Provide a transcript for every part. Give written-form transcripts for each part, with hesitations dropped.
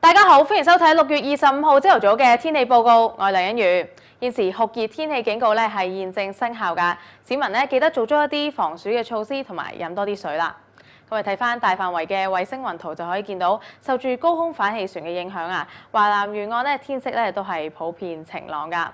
大家好，歡迎收睇6月25號朝頭早嘅天氣報告。我係梁欣如。現時酷熱天氣警告咧係現正生效㗎，市民咧記得做足一啲防暑嘅措施，同埋飲多啲水啦。咁我哋睇翻大範圍嘅衛星雲圖就可以見到，受住高空反氣旋嘅影響啊，華南沿岸咧天色咧都係普遍晴朗㗎。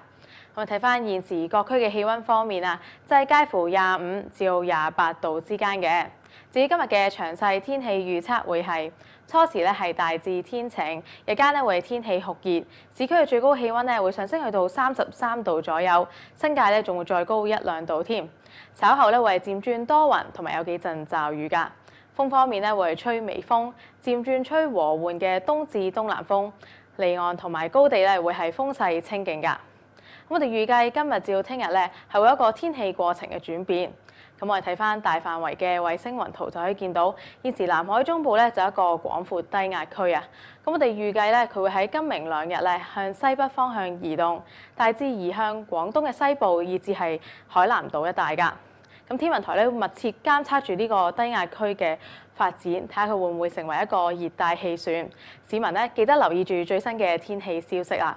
我哋睇翻現時各區嘅氣温方面啊，就係介乎25至到28度之間嘅。至於今日嘅詳細天氣預測會係初時咧係大致天晴，日間咧會天氣酷熱，市區嘅最高氣温咧會上升去到33度左右，新界咧仲會再高1、2度添。稍後咧會漸轉多雲，同埋有幾陣驟雨㗎。風方面咧會吹微風，漸轉吹和緩嘅東至東南風，離岸同埋高地咧會係風勢清勁㗎。我哋預計今日至到聽日咧係會有一個天氣過程嘅轉變。咁我哋睇翻大範圍嘅衛星雲圖就可以見到，現時南海中部咧就有一個廣闊低壓區啊。咁我哋預計咧佢會喺今明兩日咧向西北方向移動，大致移向廣東嘅西部，以至係海南島一帶㗎。咁天文台咧會密切監測住呢個低壓區嘅發展，睇下佢會唔會成為一個熱帶氣旋。市民咧記得留意住最新嘅天氣消息啦。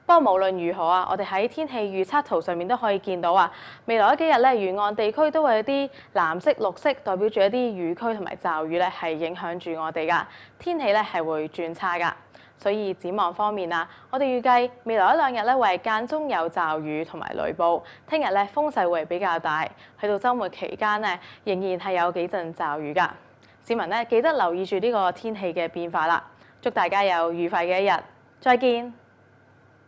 不過無論如何啊，我哋喺天氣預測圖上面都可以見到啊，未來嗰幾日咧，沿岸地區都會有啲藍色、綠色，代表住一啲雨區同埋驟雨咧，係影響住我哋噶。天氣咧係會轉差噶，所以展望方面啊，我哋預計未來1、2日咧會係間中有驟雨同埋雷暴，聽日咧風勢會比較大，去到週末期間咧仍然係有幾陣驟雨噶。市民咧記得留意住呢個天氣嘅變化啦。祝大家有愉快嘅一日，再見。